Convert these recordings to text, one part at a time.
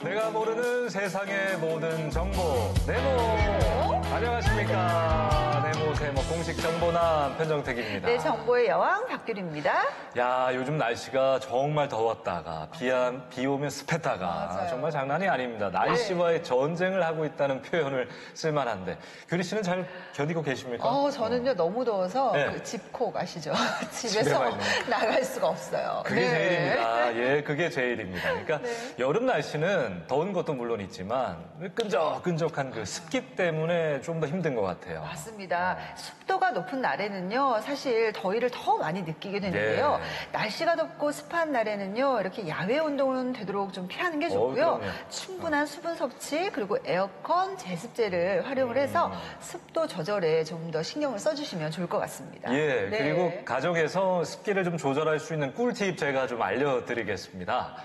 내가 모르는 세상의 모든 정보 네모. 안녕하십니까. 네모 세모 공식 정보남 편정택입니다. 네, 정보의 여왕 박규리입니다. 야, 요즘 날씨가 정말 더웠다가 비 오면 습했다가 정말 장난이 아닙니다. 날씨와의 전쟁을 하고 있다는 표현을 쓸만한데 규리 씨는 잘 견디고 계십니까? 저는요 너무 더워서 네. 그 집콕 아시죠? 집에서 나갈 수가 없어요. 그게 제일입니다. 예, 그게 제일입니다. 그러니까 여름 날씨는 더운 것도 물론 있지만 끈적끈적한 그 습기 때문에 좀 더 힘든 것 같아요. 맞습니다. 습도가 높은 날에는요 사실 더위를 더 많이 느끼게 되는데요. 날씨가 덥고 습한 날에는요 이렇게 야외 운동은 되도록 좀 피하는 게 좋고요. 충분한 수분 섭취 그리고 에어컨 제습제를 활용을 해서 습도 조절에 좀 더 신경을 써주시면 좋을 것 같습니다. 예, 그리고 가정에서 습기를 좀 조절할 수 있는 꿀팁 제가 좀 알려드리겠습니다.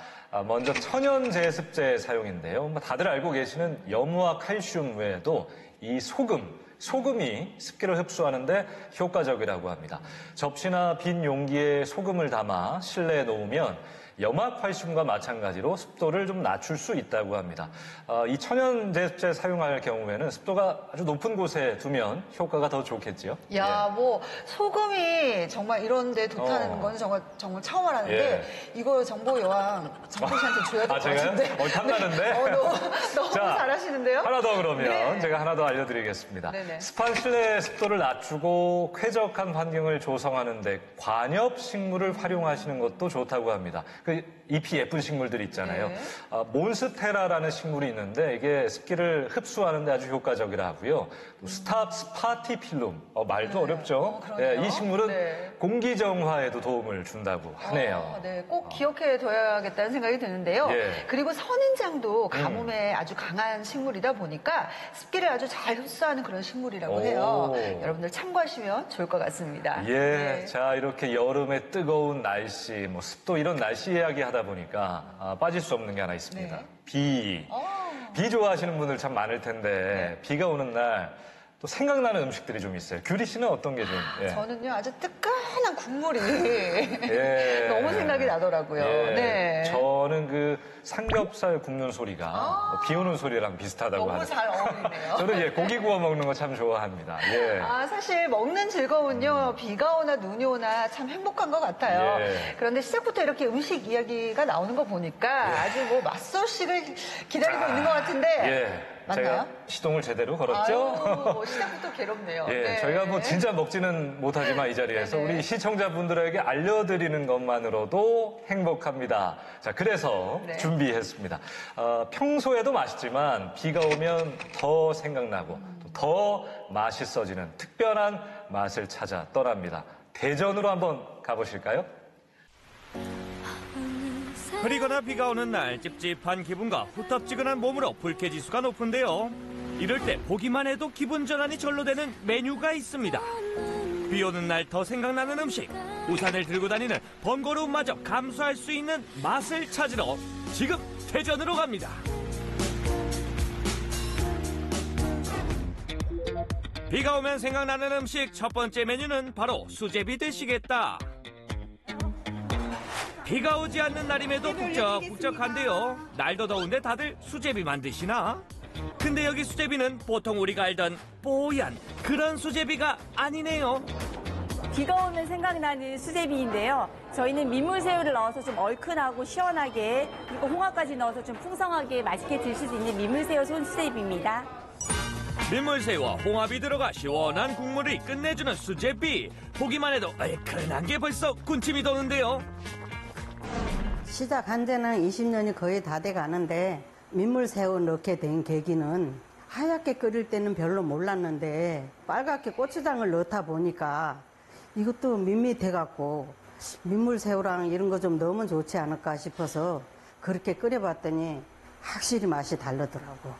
먼저 천연 제습제 사용인데요. 다들 알고 계시는 염유와 칼슘 외에도 이 소금이 습기를 흡수하는데 효과적이라고 합니다. 접시나 빈 용기에 소금을 담아 실내에 놓으면 염화칼슘과 마찬가지로 습도를 좀 낮출 수 있다고 합니다. 이 천연 제습제 사용할 경우에는 습도가 아주 높은 곳에 두면 효과가 더 좋겠지요. 야, 뭐 소금이 정말 이런 데 좋다는 건 정말 처음 알았는데 이거 정보 여왕 정보 씨한테 줘야 될 것 같은데. 탐나는데? 너무 잘하시는데요? 하나 더 그러면 제가 하나 더 알려드리겠습니다. 습한 실내 습도를 낮추고 쾌적한 환경을 조성하는 데 관엽 식물을 활용하시는 것도 좋다고 합니다. 그 잎이 예쁜 식물들 있잖아요. 몬스테라라는 식물이 있는데 이게 습기를 흡수하는 데 아주 효과적이라 하고요. 스파티필름, 말도 어렵죠. 이 식물은 공기정화에도 도움을 준다고 하네요. 꼭 기억해둬야겠다는 생각이 드는데요. 그리고 선인장도 가뭄에 아주 강한 식물이다 보니까 습기를 아주 잘 흡수하는 그런 식물이라고 해요. 여러분들 참고하시면 좋을 것 같습니다. 자, 이렇게 여름의 뜨거운 날씨, 습도 이런 날씨 이야기하다 보니까 빠질 수 없는 게 하나 있습니다. 비 좋아하시는 분들 참 많을 텐데 비가 오는 날 또 생각나는 음식들이 좀 있어요. 규리 씨는 어떤 게 좀? 저는요 아주 뜨끈한 국물이 너무 생각이 나더라고요. 저는 그 삼겹살 굽는 소리가 비 오는 소리랑 비슷하다고 하죠. 너무 잘 어울리네요. 저는 고기 구워 먹는 거 참 좋아합니다. 사실 먹는 즐거움은요 비가 오나 눈이 오나 참 행복한 것 같아요. 그런데 시작부터 이렇게 음식 이야기가 나오는 거 보니까 아주 뭐 맛소식을 기다리고 있는 것 같은데. 맞나요? 제가 시동을 제대로 걸었죠? 시작부터 괴롭네요. 저희가 진짜 먹지는 못하지만 이 자리에서 우리 시청자분들에게 알려드리는 것만으로도 행복합니다. 자, 그래서 준비했습니다. 평소에도 맛있지만 비가 오면 더 생각나고 더 맛있어지는 특별한 맛을 찾아 떠납니다. 대전으로 한번 가보실까요? 흐리거나 비가 오는 날 찝찝한 기분과 후텁지근한 몸으로 불쾌지수가 높은데요. 이럴 때 보기만 해도 기분 전환이 절로 되는 메뉴가 있습니다. 비 오는 날 더 생각나는 음식, 우산을 들고 다니는 번거로움마저 감수할 수 있는 맛을 찾으러 지금 대전으로 갑니다. 비가 오면 생각나는 음식 첫 번째 메뉴는 바로 수제비 되시겠다. 비가 오지 않는 날임에도 북적북적한데요. 날도 더운데 다들 수제비 만드시나? 근데 여기 수제비는 보통 우리가 알던 뽀얀 그런 수제비가 아니네요. 비가 오면 생각나는 수제비인데요. 저희는 민물새우를 넣어서 좀 얼큰하고 시원하게 그리고 홍합까지 넣어서 좀 풍성하게 맛있게 드실 수 있는 민물새우 손수제비입니다. 민물새우와 홍합이 들어가 시원한 국물이 끝내주는 수제비. 보기만 해도 얼큰한 게 벌써 군침이 도는데요. 시작한 지는 20년이 거의 다 돼 가는데 민물새우 넣게 된 계기는 하얗게 끓일 때는 별로 몰랐는데 빨갛게 고추장을 넣다 보니까 이것도 밋밋해 갖고 민물새우랑 이런 거 좀 넣으면 좋지 않을까 싶어서 그렇게 끓여봤더니 확실히 맛이 다르더라고.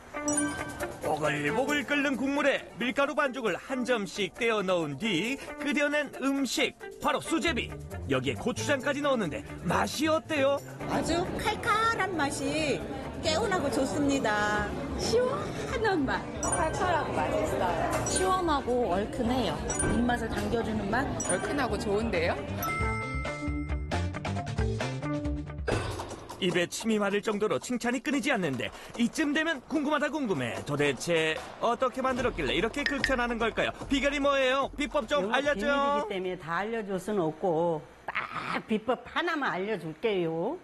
보글보글 끓는 국물에 밀가루 반죽을 한 점씩 떼어 넣은 뒤 끓여낸 음식 바로 수제비. 여기에 고추장까지 넣었는데 맛이 어때요? 아주 칼칼한 맛이 개운하고 좋습니다. 시원한 맛. 칼칼하고 맛있어요. 시원하고 얼큰해요. 입맛을 당겨주는 맛. 얼큰하고 좋은데요? 입에 침이 마를 정도로 칭찬이 끊이지 않는데 이쯤 되면 궁금해. 도대체 어떻게 만들었길래 이렇게 극찬하는 걸까요? 비결이 뭐예요? 비법 좀 알려줘. 비밀이기 때문에 다 알려줄 수는 없고 딱 비법 하나만 알려줄게요.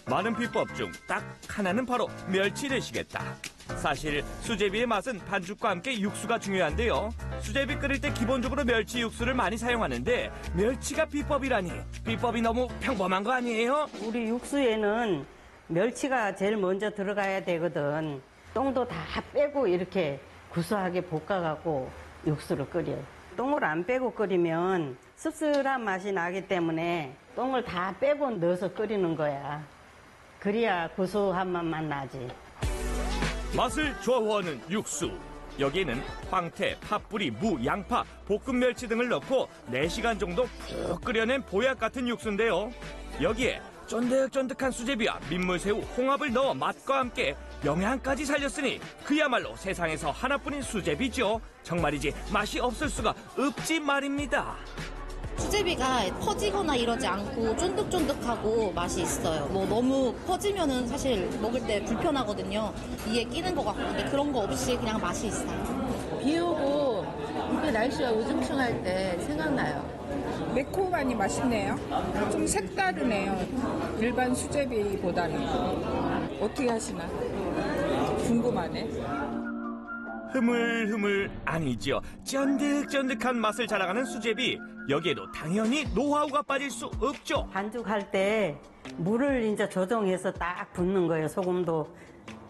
많은 비법 중 딱 하나는 바로 멸치 되시겠다. 사실 수제비의 맛은 반죽과 함께 육수가 중요한데요. 수제비 끓일 때 기본적으로 멸치 육수를 많이 사용하는데 멸치가 비법이라니 비법이 너무 평범한 거 아니에요? 우리 육수에는 멸치가 제일 먼저 들어가야 되거든. 똥도 다 빼고 이렇게 구수하게 볶아갖고 육수를 끓여요. 똥을 안 빼고 끓이면 씁쓸한 맛이 나기 때문에 똥을 다 빼고 넣어서 끓이는 거야. 그래야 구수한 맛만 나지. 맛을 좌우하는 육수. 여기에는 황태, 팥뿌리, 무, 양파, 볶은 멸치 등을 넣고 4시간 정도 푹 끓여낸 보약 같은 육수인데요. 여기에 쫀득쫀득한 수제비와 민물새우, 홍합을 넣어 맛과 함께 영양까지 살렸으니 그야말로 세상에서 하나뿐인 수제비죠. 정말이지 맛이 없을 수가 없지 말입니다. 수제비가 퍼지거나 이러지 않고 쫀득쫀득하고 맛이 있어요. 뭐 너무 퍼지면은 사실 먹을 때 불편하거든요. 이에 끼는 것 같고 근데 그런 거 없이 그냥 맛이 있어요. 비 오고 이렇게 날씨가 우중충할 때 생각나요. 매콤하니 맛있네요. 좀 색다르네요. 일반 수제비보다는. 어떻게 하시나? 궁금하네. 흐물흐물 아니죠. 쫀득쫀득한 맛을 자랑하는 수제비. 여기에도 당연히 노하우가 빠질 수 없죠. 반죽할 때 물을 이제 조정해서 딱 붓는 거예요. 소금도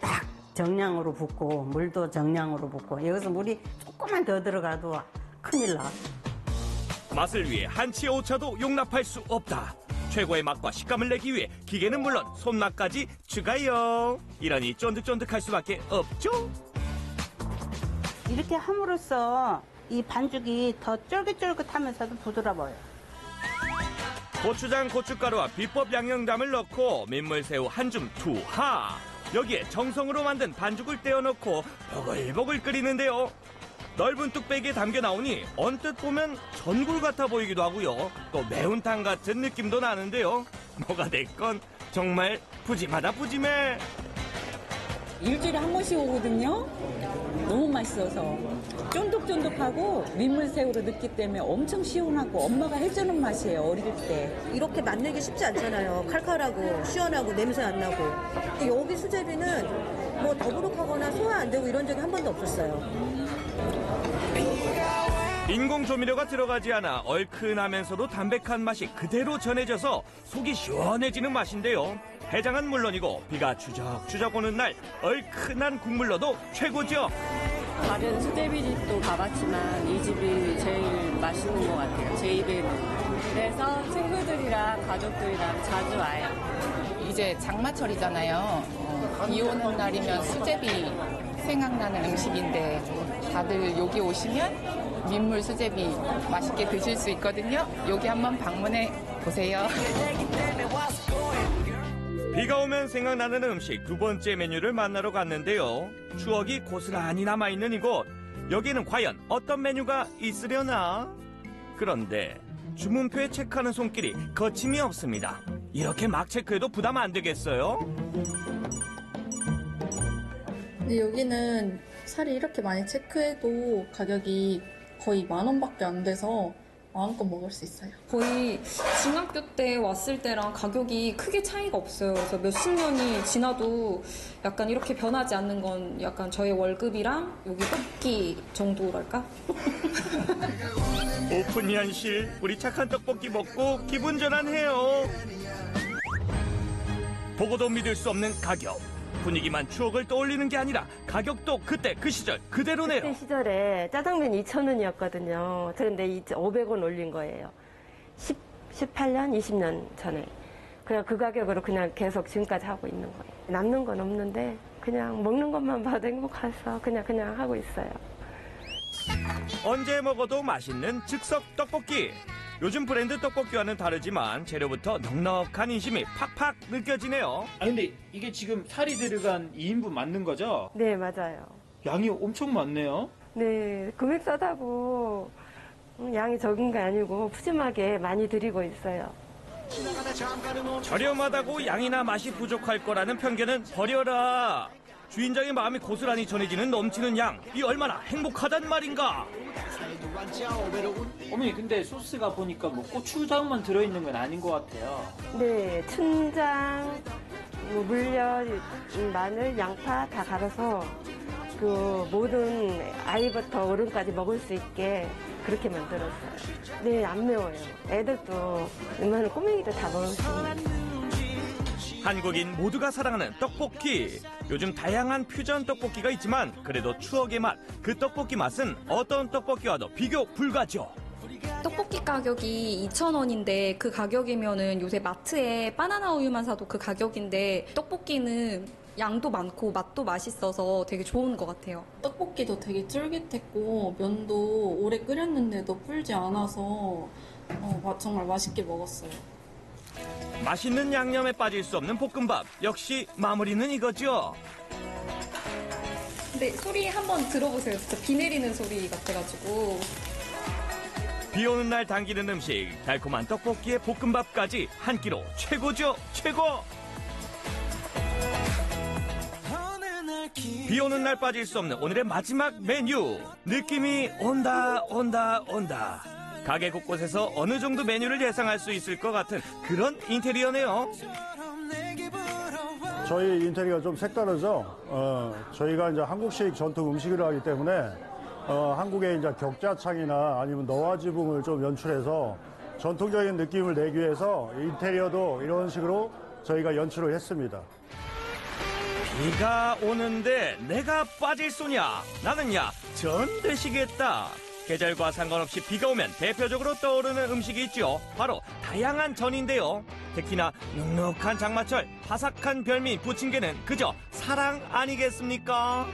딱 정량으로 붓고 물도 정량으로 붓고 여기서 물이 조금만 더 들어가도 큰일 나. 맛을 위해 한치의 오차도 용납할 수 없다. 최고의 맛과 식감을 내기 위해 기계는 물론 손맛까지 추가요. 이러니 쫀득쫀득할 수밖에 없죠. 이렇게 함으로써 이 반죽이 더 쫄깃쫄깃하면서도 부드러워요. 고추장, 고춧가루와 비법 양념담을 넣고 민물새우 한 줌 투하. 여기에 정성으로 만든 반죽을 떼어 넣고 보글보글 끓이는데요. 넓은 뚝배기에 담겨 나오니 언뜻 보면 전골 같아 보이기도 하고요. 또 매운탕 같은 느낌도 나는데요. 뭐가 됐건 정말 푸짐하다 푸짐해. 일주일에 한 번씩 오거든요. 너무 맛있어서 쫀득쫀득하고 민물새우로 넣기 때문에 엄청 시원하고 엄마가 해주는 맛이에요. 어릴 때. 이렇게 만들기 쉽지 않잖아요. 칼칼하고 시원하고 냄새 안 나고. 근데 여기 수제비는 뭐 더부룩하거나 소화 안 되고 이런 적이 한 번도 없었어요. 인공 조미료가 들어가지 않아 얼큰하면서도 담백한 맛이 그대로 전해져서 속이 시원해지는 맛인데요. 해장은 물론이고 비가 추적추적 오는 날 얼큰한 국물로도 최고죠. 다른 수제비집도 가봤지만 이 집이 제일 맛있는 것 같아요. 제 입에는. 그래서 친구들이랑 가족들이랑 자주 와요. 이제 장마철이잖아요. 비 오는 날이면 수제비 생각나는 음식인데 다들 여기 오시면 민물 수제비 맛있게 드실 수 있거든요. 여기 한번 방문해 보세요. 비가 오면 생각나는 음식 두 번째 메뉴를 만나러 갔는데요. 추억이 고스란히 남아있는 이곳. 여기는 과연 어떤 메뉴가 있으려나? 그런데 주문표에 체크하는 손길이 거침이 없습니다. 이렇게 막 체크해도 부담 안 되겠어요? 근데 여기는 살이 이렇게 많이 체크해도 가격이 거의 10,000원밖에 안 돼서 마음껏 먹을 수 있어요. 거의 중학교 때 왔을 때랑 가격이 크게 차이가 없어요. 그래서 몇십 년이 지나도 약간 이렇게 변하지 않는 건 약간 저의 월급이랑 여기 떡볶이 정도랄까? 오픈 현실, 우리 착한 떡볶이 먹고 기분 전환해요. 보고도 믿을 수 없는 가격. 분위기만 추억을 떠올리는 게 아니라 가격도 그때 그 시절 그대로네요. 그때 시절에 짜장면 2,000원이었거든요. 그런데 이제 500원 올린 거예요. 18년, 20년 전에. 그냥 그 가격으로 그냥 계속 지금까지 하고 있는 거예요. 남는 건 없는데 그냥 먹는 것만 봐도 행복해서 그냥 하고 있어요. 언제 먹어도 맛있는 즉석 떡볶이. 요즘 브랜드 떡볶이와는 다르지만 재료부터 넉넉한 인심이 팍팍 느껴지네요. 아 근데 이게 지금 살이 들어간 2인분 맞는 거죠? 네, 맞아요. 양이 엄청 많네요. 네, 금액 싸다고 양이 적은 게 아니고 푸짐하게 많이 드리고 있어요. 저렴하다고 양이나 맛이 부족할 거라는 편견은 버려라. 주인장의 마음이 고스란히 전해지는 넘치는 양, 이 얼마나 행복하단 말인가. 어머니 근데 소스가 보니까 뭐 고추장만 들어있는 건 아닌 것 같아요. 네, 춘장, 물엿, 마늘, 양파 다 갈아서 그 모든 아이부터 어른까지 먹을 수 있게 그렇게 만들었어요. 네, 안 매워요. 애들도 웬만한 꼬맹이도 다 먹을 수 있는. 한국인 모두가 사랑하는 떡볶이. 요즘 다양한 퓨전 떡볶이가 있지만 그래도 추억의 맛, 그 떡볶이 맛은 어떤 떡볶이와도 비교 불가죠. 떡볶이 가격이 2,000원인데 그 가격이면은 요새 마트에 바나나 우유만 사도 그 가격인데 떡볶이는 양도 많고 맛도 맛있어서 되게 좋은 것 같아요. 떡볶이도 되게 쫄깃했고 면도 오래 끓였는데도 불지 않아서 정말 맛있게 먹었어요. 맛있는 양념에 빠질 수 없는 볶음밥. 역시 마무리는 이거죠. 근데 소리 한번 들어보세요. 진짜 비 내리는 소리 같아가지고. 비 오는 날 당기는 음식, 달콤한 떡볶이에 볶음밥까지 한 끼로 최고죠, 최고! 비 오는 날 빠질 수 없는 오늘의 마지막 메뉴. 느낌이 온다. 가게 곳곳에서 어느 정도 메뉴를 예상할 수 있을 것 같은 그런 인테리어네요. 저희 인테리어가 좀 색다르죠. 저희가 이제 한국식 전통 음식을 하기 때문에 한국의 이제 격자창이나 아니면 너와 지붕을 좀 연출해서 전통적인 느낌을 내기 위해서 인테리어도 이런 식으로 저희가 연출을 했습니다. 비가 오는데 내가 빠질 소냐? 나는야 전 되시겠다. 계절과 상관없이 비가 오면 대표적으로 떠오르는 음식이 있죠. 바로 다양한 전인데요. 특히나 눅눅한 장마철, 바삭한 별미 부침개는 그저 사랑 아니겠습니까?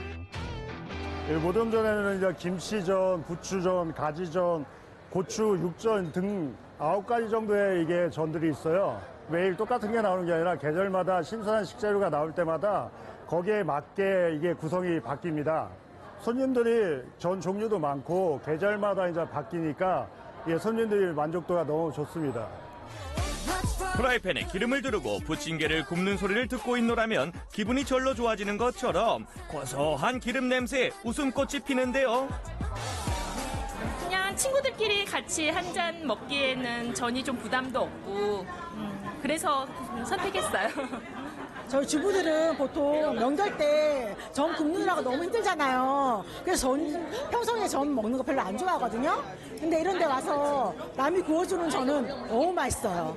모듬전에는 이제 김치전, 부추전, 가지전, 고추, 육전 등 9가지 정도의 이게 전들이 있어요. 매일 똑같은 게 나오는 게 아니라 계절마다 신선한 식재료가 나올 때마다 거기에 맞게 이게 구성이 바뀝니다. 손님들이 전 종류도 많고 계절마다 이제 바뀌니까 손님들의 만족도가 너무 좋습니다. 프라이팬에 기름을 두르고 부침개를 굽는 소리를 듣고 있노라면 기분이 절로 좋아지는 것처럼 고소한 기름 냄새에 웃음꽃이 피는데요. 그냥 친구들끼리 같이 한 잔 먹기에는 전이 좀 부담도 없고 그래서 선택했어요. 저희 주부들은 보통 명절 때 전 굽느라고 너무 힘들잖아요. 그래서 평소에 전 먹는 거 별로 안 좋아하거든요. 근데 이런 데 와서 남이 구워주는 전은 너무 맛있어요.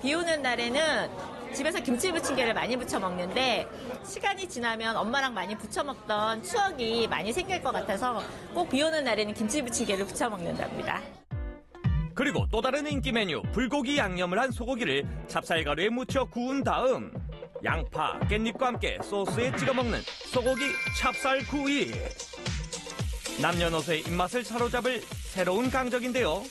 비 오는 날에는 집에서 김치 부침개를 많이 부쳐 먹는데 시간이 지나면 엄마랑 많이 부쳐 먹던 추억이 많이 생길 것 같아서 꼭 비 오는 날에는 김치 부침개를 부쳐 먹는답니다. 그리고 또 다른 인기 메뉴, 불고기 양념을 한 소고기를 찹쌀가루에 묻혀 구운 다음 양파, 깻잎과 함께 소스에 찍어 먹는 소고기 찹쌀구이. 남녀노소의 입맛을 사로잡을 새로운 강적인데요.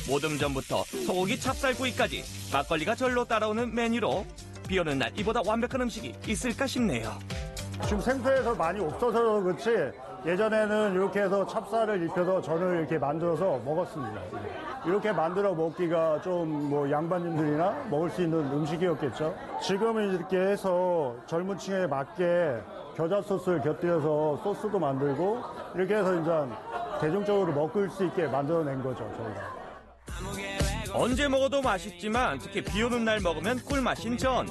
모듬전부터 소고기 찹쌀구이까지 막걸리가 절로 따라오는 메뉴로 비 오는 날 이보다 완벽한 음식이 있을까 싶네요. 지금 생태에서 많이 없어서 그렇지 예전에는 이렇게 해서 찹쌀을 입혀서 전을 이렇게 만들어서 먹었습니다. 이렇게 만들어 먹기가 좀 뭐 양반님들이나 먹을 수 있는 음식이었겠죠. 지금은 이렇게 해서 젊은 층에 맞게 겨자 소스를 곁들여서 소스도 만들고 이렇게 해서 이제 대중적으로 먹을 수 있게 만들어낸 거죠, 저희가. 언제 먹어도 맛있지만 특히 비 오는 날 먹으면 꿀맛인 전.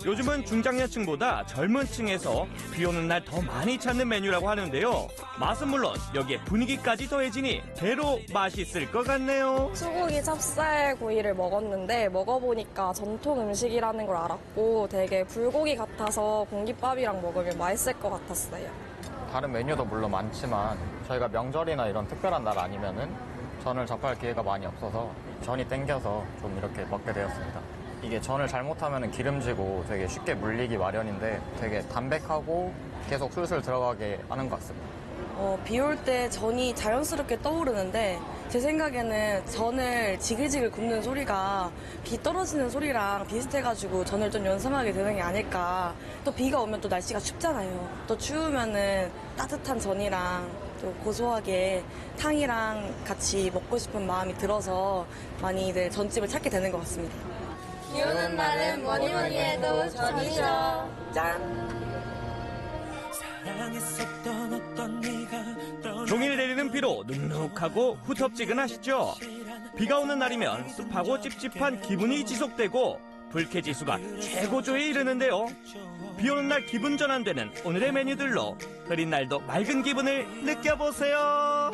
요즘은 중장년층보다 젊은 층에서 비 오는 날 더 많이 찾는 메뉴라고 하는데요. 맛은 물론 여기에 분위기까지 더해지니 배로 맛있을 것 같네요. 소고기 찹쌀구이를 먹었는데 먹어보니까 전통 음식이라는 걸 알았고 되게 불고기 같아서 공깃밥이랑 먹으면 맛있을 것 같았어요. 다른 메뉴도 물론 많지만 저희가 명절이나 이런 특별한 날 아니면은 전을 접할 기회가 많이 없어서 전이 땡겨서 좀 이렇게 먹게 되었습니다. 이게 전을 잘못하면 기름지고 되게 쉽게 물리기 마련인데 되게 담백하고 계속 술술 들어가게 하는 것 같습니다. 비 올 때 전이 자연스럽게 떠오르는데 제 생각에는 전을 지글지글 굽는 소리가 비 떨어지는 소리랑 비슷해가지고 전을 좀 연상하게 되는 게 아닐까. 또 비가 오면 또 날씨가 춥잖아요. 또 추우면은 따뜻한 전이랑 또 고소하게 탕이랑 같이 먹고 싶은 마음이 들어서 많이들 전집을 찾게 되는 것 같습니다. 비 오는 날은 뭐니 뭐니 해도 전이죠. 짠! 종일 내리는 비로 눅눅하고 후텁지근하시죠? 비가 오는 날이면 습하고 찝찝한 기분이 지속되고 불쾌지수가 최고조에 이르는데요. 비 오는 날 기분 전환되는 오늘의 메뉴들로 흐린 날도 맑은 기분을 느껴보세요.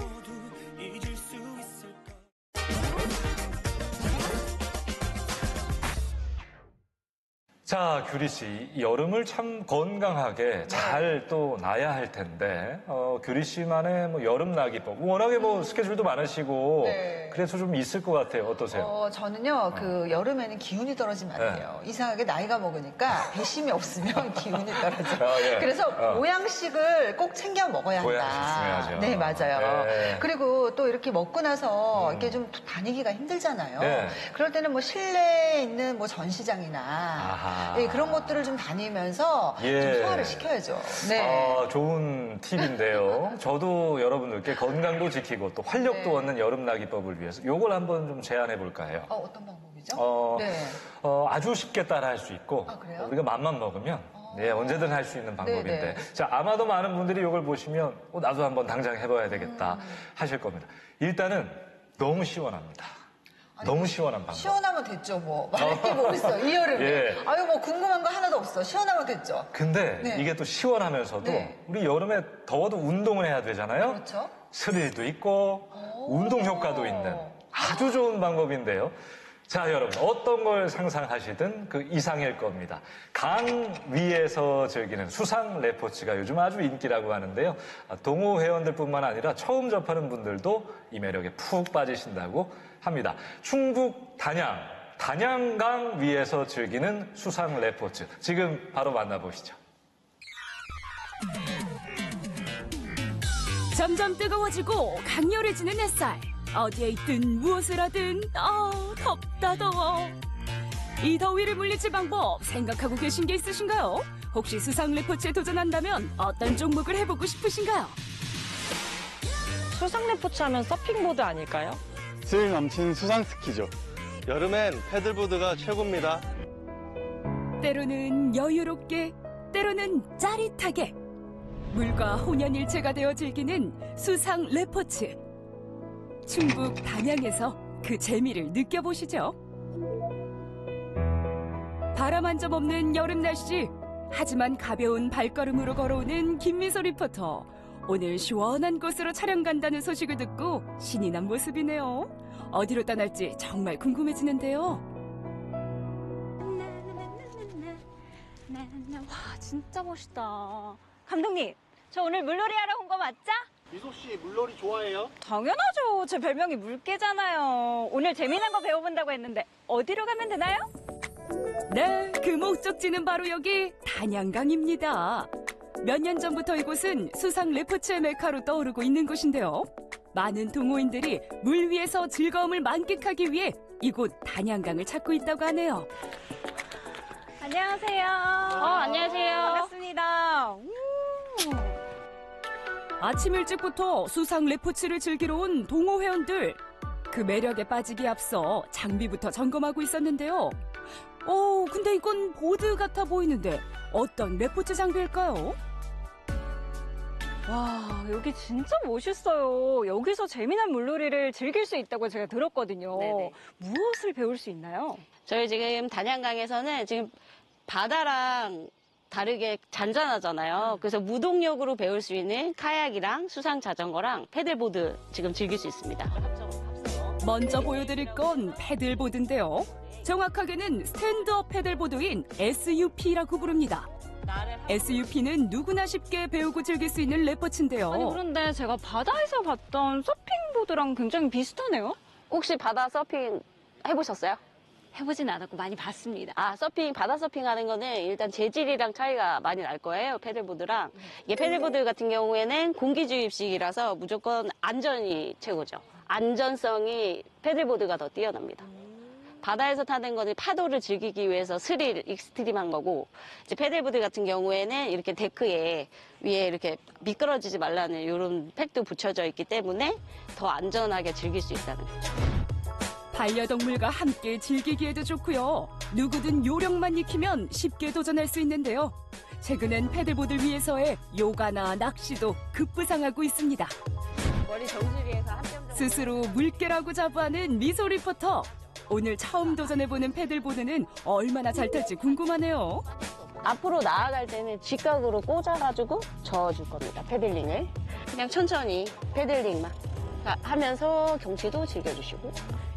자, 규리 씨, 여름을 참 건강하게 잘 또 나야 할 텐데, 규리 씨만의 뭐 여름나기법, 워낙에 뭐 스케줄도 많으시고, 네. 그래서 좀 있을 것 같아요. 어떠세요? 저는요, 그 여름에는 기운이 떨어지면 안 돼요. 이상하게 나이가 먹으니까 배심이 없으면 기운이 떨어져. 예. 그래서 보양식을 꼭 챙겨 먹어야 한다. 보양식 중요하죠. 네, 맞아요. 네. 그리고 또 이렇게 먹고 나서 이렇게 좀 다니기가 힘들잖아요. 네. 그럴 때는 뭐 실내에 있는 뭐 전시장이나 아하. 예, 그런 것들을 좀 다니면서 예. 좀 소화를 시켜야죠. 네. 좋은 팁인데요. 저도 여러분들께 건강도 지키고 또 활력도 네. 얻는 여름나기법을 위해서 요걸 한번 좀 제안해 볼까 해요. 어떤 방법이죠? 네. 아주 쉽게 따라할 수 있고 그래요? 우리가 맘만 먹으면 네, 언제든 할 수 있는 방법인데 네네. 자, 아마도 많은 분들이 이걸 보시면 나도 한번 당장 해봐야 되겠다 하실 겁니다. 일단은 너무 시원합니다. 너무 시원한 방법. 시원하면 됐죠, 뭐. 말할 게 뭐 있어, 이 여름에. 예. 아유, 뭐 궁금한 거 하나도 없어. 시원하면 됐죠. 근데 네. 이게 또 시원하면서도 네. 우리 여름에 더워도 운동을 해야 되잖아요. 그렇죠. 스릴도 있고 운동 효과도 있는 아주 좋은 방법인데요. 자, 여러분 어떤 걸 상상하시든 그 이상일 겁니다. 강 위에서 즐기는 수상 레포츠가 요즘 아주 인기라고 하는데요. 동호 회원들뿐만 아니라 처음 접하는 분들도 이 매력에 푹 빠지신다고 합니다. 충북 단양강 위에서 즐기는 수상 레포츠. 지금 바로 만나보시죠. 점점 뜨거워지고 강렬해지는 햇살. 어디에 있든 무엇을 하든 덥다 더워. 이 더위를 물리칠 방법 생각하고 계신 게 있으신가요? 혹시 수상 레포츠에 도전한다면 어떤 종목을 해보고 싶으신가요? 수상 레포츠 하면 서핑보드 아닐까요? 스릴 넘치는 수상 스키죠. 여름엔 패들보드가 최고입니다. 때로는 여유롭게, 때로는 짜릿하게 물과 혼연일체가 되어 즐기는 수상 레포츠. 충북 단양에서 그 재미를 느껴보시죠. 바람 한 점 없는 여름 날씨, 하지만 가벼운 발걸음으로 걸어오는 김미소 리포터. 오늘 시원한 곳으로 촬영 간다는 소식을 듣고 신이 난 모습이네요. 어디로 떠날지 정말 궁금해지는데요. 와, 진짜 멋있다. 감독님, 저 오늘 물놀이 하러 온 거 맞죠? 미소 씨 물놀이 좋아해요? 당연하죠. 제 별명이 물개잖아요. 오늘 재미난 거 배워본다고 했는데 어디로 가면 되나요? 네, 그 목적지는 바로 여기 단양강입니다. 몇 년 전부터 이곳은 수상 레포츠의 메카로 떠오르고 있는 곳인데요. 많은 동호인들이 물 위에서 즐거움을 만끽하기 위해 이곳 단양강을 찾고 있다고 하네요. 안녕하세요. 안녕하세요. 반갑습니다. 아침 일찍부터 수상 레포츠를 즐기러 온 동호 회원들. 그 매력에 빠지기 앞서 장비부터 점검하고 있었는데요. 근데 이건 보드 같아 보이는데 어떤 레포츠 장비일까요? 와, 여기 진짜 멋있어요. 여기서 재미난 물놀이를 즐길 수 있다고 제가 들었거든요. 네네. 무엇을 배울 수 있나요? 저희 지금 단양강에서는 지금 바다랑 다르게 잔잔하잖아요. 그래서 무동력으로 배울 수 있는 카약이랑 수상 자전거랑 패들보드 지금 즐길 수 있습니다. 먼저 보여드릴 건 패들보드인데요. 정확하게는 스탠드업 패들보드인 SUP라고 부릅니다. SUP는 누구나 쉽게 배우고 즐길 수 있는 레포츠인데요. 아니, 그런데 제가 바다에서 봤던 서핑보드랑 굉장히 비슷하네요. 혹시 바다 서핑 해보셨어요? 해보진 않았고 많이 봤습니다. 바다 서핑 하는 거는 일단 재질이랑 차이가 많이 날 거예요, 패들보드랑. 이게 패들보드 같은 경우에는 공기주입식이라서 무조건 안전이 최고죠. 안전성이 패들보드가 더 뛰어납니다. 바다에서 타는 거는 파도를 즐기기 위해서 스릴, 익스트림한 거고, 이제 패들보드 같은 경우에는 이렇게 데크에 위에 이렇게 미끄러지지 말라는 이런 팩도 붙여져 있기 때문에 더 안전하게 즐길 수 있다는 거죠. 반려동물과 함께 즐기기에도 좋고요. 누구든 요령만 익히면 쉽게 도전할 수 있는데요. 최근엔 패들보드를 위해서의 요가나 낚시도 급부상하고 있습니다. 머리 정수리에서 한 뼘 정도. 스스로 물개라고 자부하는 미소 리포터. 오늘 처음 도전해보는 패들보드는 얼마나 잘 탈지 궁금하네요. 앞으로 나아갈 때는 직각으로 꽂아가지고 저어줄 겁니다. 패들링을. 그냥 천천히 패들링만 하면서 경치도 즐겨주시고.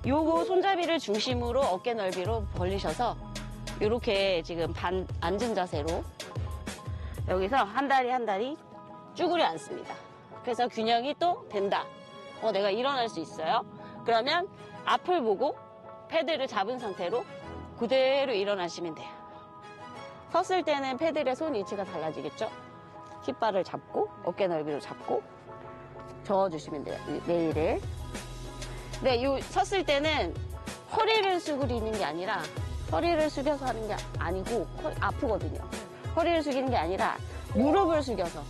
요거 손잡이를 중심으로 어깨 넓이로 벌리셔서 이렇게 지금 앉은 자세로 여기서 한 다리 쭈그려 앉습니다. 그래서 균형이 또 된다. 내가 일어날 수 있어요. 그러면 앞을 보고 패들을 잡은 상태로 그대로 일어나시면 돼요. 섰을 때는 패들의 손 위치가 달라지겠죠? 힙바를 잡고 어깨 넓이로 잡고 저어주시면 돼요. 내일을. 네, 섰을 때는 허리를 수그리는 게 아니라 허리를 숙여서 하는 게 아니고 아프거든요. 허리를 숙이는 게 아니라 무릎을 숙여서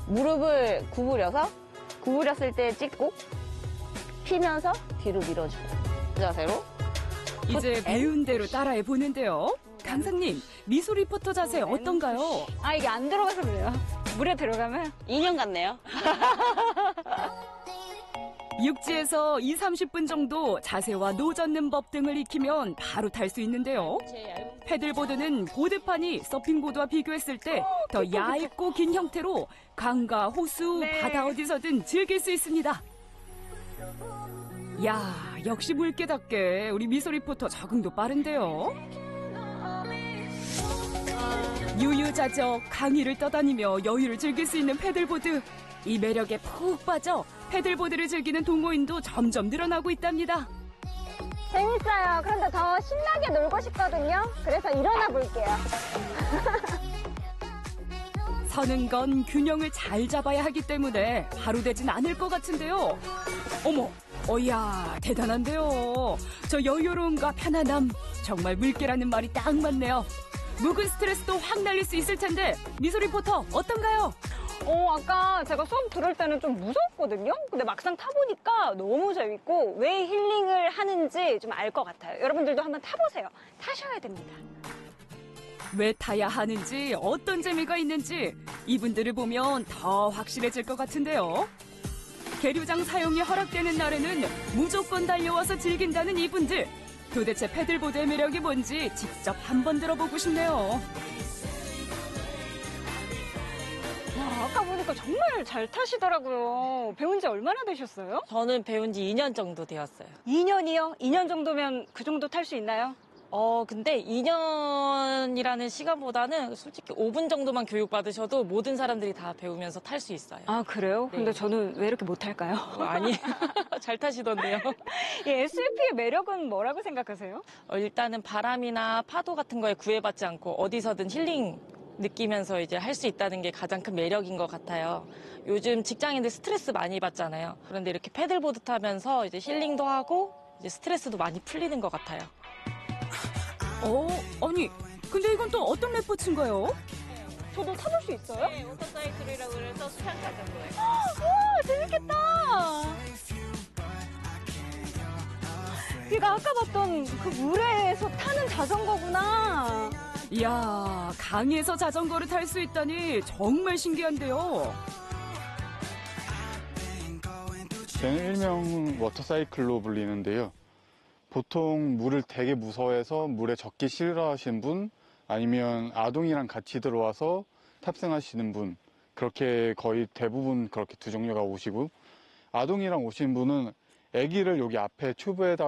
무릎을 구부렸을 때 찍고 피면서 뒤로 밀어주고 그 자세로 이제 배운 대로 따라해 보는데요. 강사님, 미소 리포터 자세 어떤가요? 이게 안 들어가서 그래요. 물에 들어가면 인형 같네요. 육지에서 20-30분 정도 자세와 노 젓는 법 등을 익히면 바로 탈 수 있는데요. 패들보드는 보드판이 서핑보드와 비교했을 때 더 얇고 긴 형태로 강과 호수, 바다 어디서든 즐길 수 있습니다. 야, 역시 물개답게 우리 미소 리포터 적응도 빠른데요. 유유자적 강위를 떠다니며 여유를 즐길 수 있는 패들보드. 이 매력에 푹 빠져 패들보드를 즐기는 동호인도 점점 늘어나고 있답니다. 재밌어요. 그런데 더 신나게 놀고 싶거든요. 그래서 일어나 볼게요. 서는 건 균형을 잘 잡아야 하기 때문에 바로 되진 않을 것 같은데요. 어머, 어이야, 대단한데요. 저 여유로움과 편안함, 정말 물개라는 말이 딱 맞네요. 묵은 스트레스도 확 날릴 수 있을 텐데 미소 리포터 어떤가요? 아까 제가 수업 들을 때는 좀 무서웠거든요. 근데 막상 타보니까 너무 재밌고 왜 힐링을 하는지 좀 알 것 같아요. 여러분들도 한번 타보세요. 타셔야 됩니다. 왜 타야 하는지, 어떤 재미가 있는지 이분들을 보면 더 확실해질 것 같은데요. 계류장 사용이 허락되는 날에는 무조건 달려와서 즐긴다는 이분들. 도대체 패들보드의 매력이 뭔지 직접 한번 들어보고 싶네요. 아까 보니까 정말 잘 타시더라고요. 배운 지 얼마나 되셨어요? 저는 배운 지 2년 정도 되었어요. 2년이요? 2년 정도면 그 정도 탈 수 있나요? 근데 2년이라는 시간보다는 솔직히 5분 정도만 교육받으셔도 모든 사람들이 다 배우면서 탈 수 있어요. 아, 그래요? 네. 근데 저는 왜 이렇게 못 탈까요? 아니, 잘 타시던데요. 이 SUP의 매력은 뭐라고 생각하세요? 일단은 바람이나 파도 같은 거에 구애받지 않고 어디서든 힐링 느끼면서 이제 할 수 있다는 게 가장 큰 매력인 것 같아요. 요즘 직장인들 스트레스 많이 받잖아요. 그런데 이렇게 패들보드 타면서 이제 힐링도 하고 이제 스트레스도 많이 풀리는 것 같아요. 아니, 근데 이건 또 어떤 레포츠인가요? 저도 타볼 수 있어요? 네, 오토사이클이라고 그래서 수상 자전거예요. 와, 재밌겠다. 이거 아까 봤던 그 물에서 타는 자전거구나. 이야, 강에서 자전거를 탈 수 있다니 정말 신기한데요. 저는 일명 워터사이클로 불리는데요. 보통 물을 되게 무서워해서 물에 젖기 싫어하시는 분, 아니면 아동이랑 같이 들어와서 탑승하시는 분, 그렇게 거의 대부분 그렇게 두 종류가 오시고, 아동이랑 오신 분은 아기를 여기 앞에 튜브에다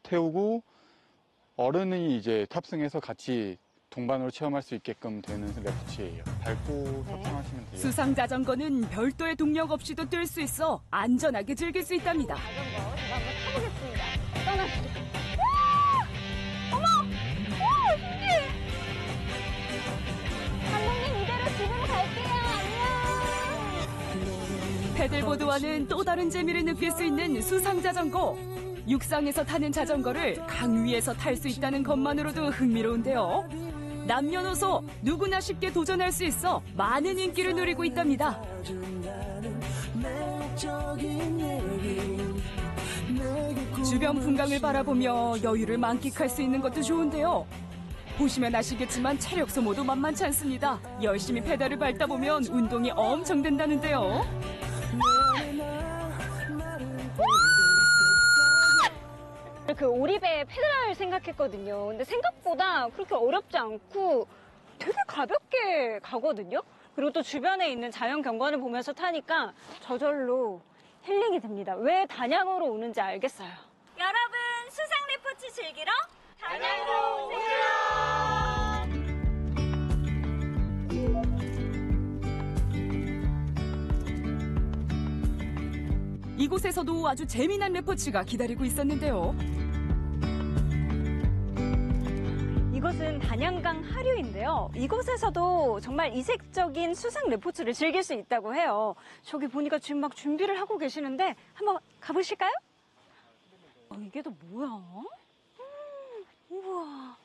태우고 어른이 이제 탑승해서 같이 동반으로 체험할 수 있게끔 되는 레포츠예요. 밟고 탑승하시면 돼요. 수상 자전거는 별도의 동력 없이도 뛸 수 있어 안전하게 즐길 수 있답니다. 자전거 제가 한번 타보겠습니다. 떠나시죠. 어머! 신기해! 감독님 이대로 집으로 갈게요. 안녕! 패들보드와는 또 다른 재미를 느낄 수 있는 수상 자전거. 육상에서 타는 자전거를 강 위에서 탈 수 있다는 것만으로도 흥미로운데요. 남녀노소 누구나 쉽게 도전할 수 있어 많은 인기를 누리고 있답니다. 주변 풍광을 바라보며 여유를 만끽할 수 있는 것도 좋은데요. 보시면 아시겠지만 체력 소모도 만만치 않습니다. 열심히 페달을 밟다 보면 운동이 엄청 된다는데요. 그 오리배 페달 생각했거든요. 근데 생각보다 그렇게 어렵지 않고 되게 가볍게 가거든요. 그리고 또 주변에 있는 자연 경관을 보면서 타니까 저절로 힐링이 됩니다. 왜 단양으로 오는지 알겠어요. 여러분, 수상 레포츠 즐기러 단양으로 오세요. 이곳에서도 아주 재미난 레포츠가 기다리고 있었는데요. 이곳은 단양강 하류인데요. 이곳에서도 정말 이색적인 수상 레포츠를 즐길 수 있다고 해요. 저기 보니까 지금 막 준비를 하고 계시는데 한번 가보실까요? 이게 또 뭐야? 우와.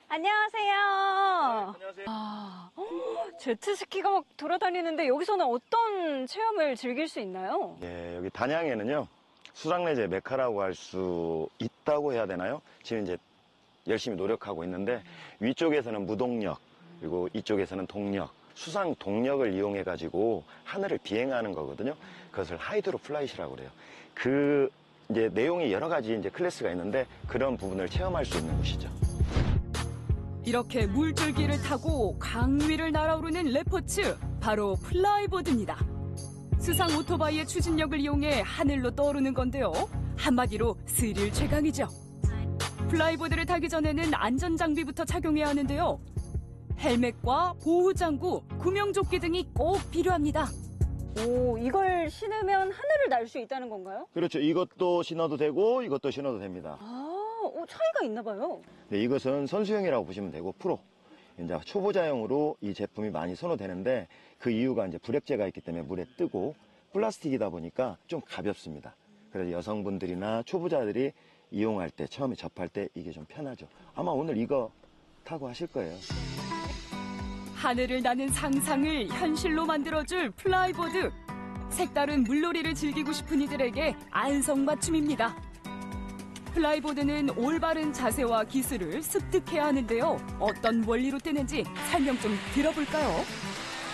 안녕하세요. 안녕하세요. 제트스키가 막 돌아다니는데 여기서는 어떤 체험을 즐길 수 있나요? 네, 여기 단양에는요, 수상레저의 메카라고 할 수 있다고 해야 되나요? 지금 이제 열심히 노력하고 있는데, 위쪽에서는 무동력, 그리고 이쪽에서는 동력, 수상 동력을 이용해가지고 하늘을 비행하는 거거든요. 그것을 하이드로 플라이트라고 그래요. 그 이제 내용이 여러 가지 이제 클래스가 있는데, 그런 부분을 체험할 수 있는 곳이죠. 이렇게 물줄기를 타고 강 위를 날아오르는 레포츠, 바로 플라이보드입니다. 수상 오토바이의 추진력을 이용해 하늘로 떠오르는 건데요. 한마디로 스릴 최강이죠. 플라이보드를 타기 전에는 안전장비부터 착용해야 하는데요. 헬멧과 보호장구, 구명조끼 등이 꼭 필요합니다. 오, 이걸 신으면 하늘을 날 수 있다는 건가요? 그렇죠. 이것도 신어도 되고, 이것도 신어도 됩니다. 차이가 있나 봐요. 네, 이것은 선수용이라고 보시면 되고, 프로. 이제 초보자용으로 이 제품이 많이 선호되는데, 그 이유가 이제 불액제가 있기 때문에 물에 뜨고, 플라스틱이다 보니까 좀 가볍습니다. 그래서 여성분들이나 초보자들이 이용할 때, 처음에 접할 때 이게 좀 편하죠. 아마 오늘 이거 타고 하실 거예요. 하늘을 나는 상상을 현실로 만들어줄 플라이보드. 색다른 물놀이를 즐기고 싶은 이들에게 안성맞춤입니다. 플라이보드는 올바른 자세와 기술을 습득해야 하는데요. 어떤 원리로 뜨는지 설명 좀 들어볼까요?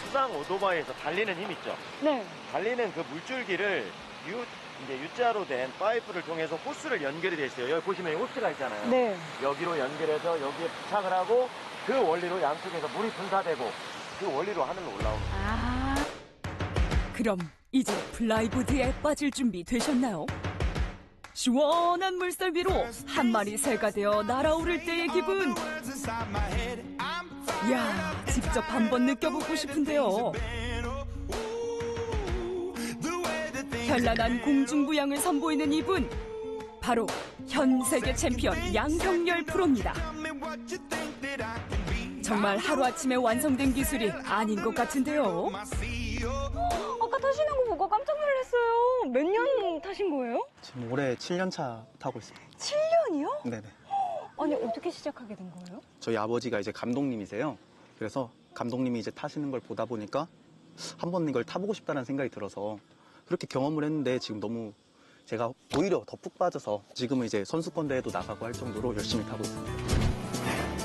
수상 오토바이에서 달리는 힘 있죠? 네. 달리는 그 물줄기를 이제 U자로 된 파이프를 통해서 호스를 연결이 돼 있어요. 여기 보시면 호스가 있잖아요. 네. 여기로 연결해서 여기에 부착을 하고, 그 원리로 양쪽에서 물이 분사되고, 그 원리로 하늘로 올라옵니다. 그럼 이제 플라이보드에 빠질 준비 되셨나요? 시원한 물살 위로 한 마리 새가 되어 날아오를 때의 기분. 이야, 직접 한번 느껴보고 싶은데요. 현란한 공중부양을 선보이는 이분, 바로 현 세계 챔피언 양형렬 프로입니다. 정말 하루아침에 완성된 기술이 아닌 것 같은데요. 아까 타시는 거 보고 깜짝 놀랐어요. 몇 년 타신 거예요? 지금 올해 7년 차 타고 있습니다. 7년이요? 네네. 아니, 어떻게 시작하게 된 거예요? 저희 아버지가 이제 감독님이세요. 그래서 감독님이 이제 타시는 걸 보다 보니까 한번 이걸 타보고 싶다는 생각이 들어서 그렇게 경험을 했는데, 지금 너무 제가 오히려 더 푹 빠져서 지금은 이제 선수권 대회도 나가고 할 정도로 열심히 타고 있습니다.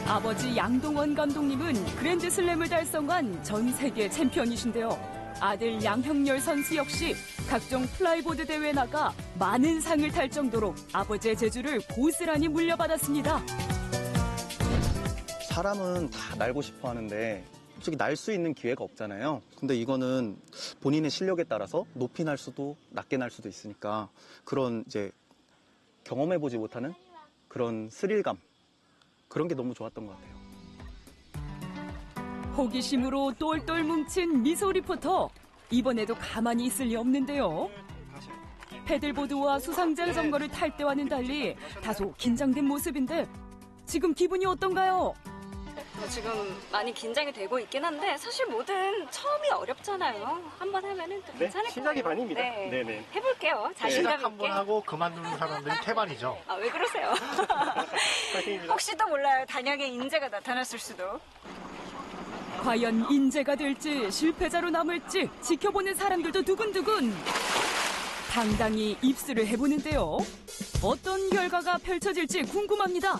아버지 양동원 감독님은 그랜드 슬램을 달성한 전 세계 챔피언이신데요. 아들 양형렬 선수 역시 각종 플라이보드 대회에 나가 많은 상을 탈 정도로 아버지의 재주를 고스란히 물려받았습니다. 사람은 다 날고 싶어 하는데 솔직히 날 수 있는 기회가 없잖아요. 근데 이거는 본인의 실력에 따라서 높이 날 수도 낮게 날 수도 있으니까, 그런 이제 경험해보지 못하는 그런 스릴감, 그런 게 너무 좋았던 것 같아요. 호기심으로 똘똘 뭉친 미소 리포터. 이번에도 가만히 있을 리 없는데요. 패들보드와 수상자전거를 탈 때와는 달리 다소 긴장된 모습인데, 지금 기분이 어떤가요? 지금 많이 긴장이 되고 있긴 한데, 사실 뭐든 처음이 어렵잖아요. 한번 하면은 또 괜찮을 시작이 거예요. 반입니다. 네. 네네. 해볼게요. 자신감 시작 있게. 한번 하고 그만두는 사람들이 태반이죠. 아, 왜 그러세요? 혹시 또 몰라요. 단양에 인재가 나타났을 수도. 과연 인재가 될지 실패자로 남을지 지켜보는 사람들도 두근두근. 당당히 입수를 해보는데요. 어떤 결과가 펼쳐질지 궁금합니다.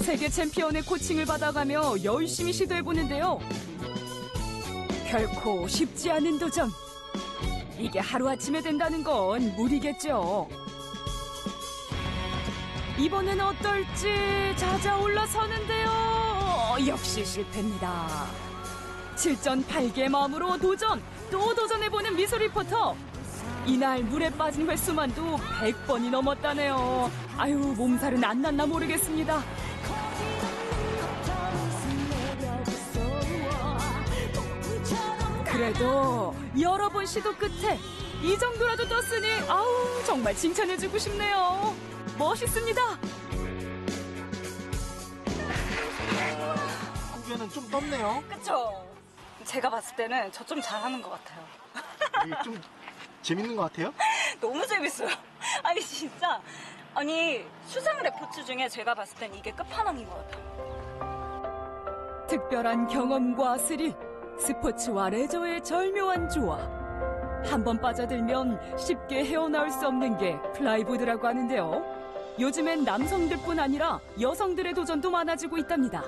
세계 챔피언의 코칭을 받아가며 열심히 시도해보는데요. 결코 쉽지 않은 도전. 이게 하루아침에 된다는 건 무리겠죠. 이번엔 어떨지 찾아올라 서는데요. 역시 실패입니다. 7전 8개의 마음으로 도전, 또 도전해보는 미소 리포터. 이날 물에 빠진 횟수만도 100번이 넘었다네요. 아유, 몸살은 안 났나 모르겠습니다. 그래도 여러 번 시도 끝에 이 정도라도 떴으니 아우 정말 칭찬해주고 싶네요. 멋있습니다. 후배는 좀 떴네요. 그쵸? 제가 봤을 때는 저 좀 잘하는 것 같아요. 이게 좀 재밌는 것 같아요? 너무 재밌어요. 아니 진짜 아니 수상 레포츠 중에 제가 봤을 땐 이게 끝판왕인 것 같아요. 특별한 경험과 스릴, 스포츠와 레저의 절묘한 조화. 한번 빠져들면 쉽게 헤어나올 수 없는 게 플라이보드라고 하는데요. 요즘엔 남성들뿐 아니라 여성들의 도전도 많아지고 있답니다.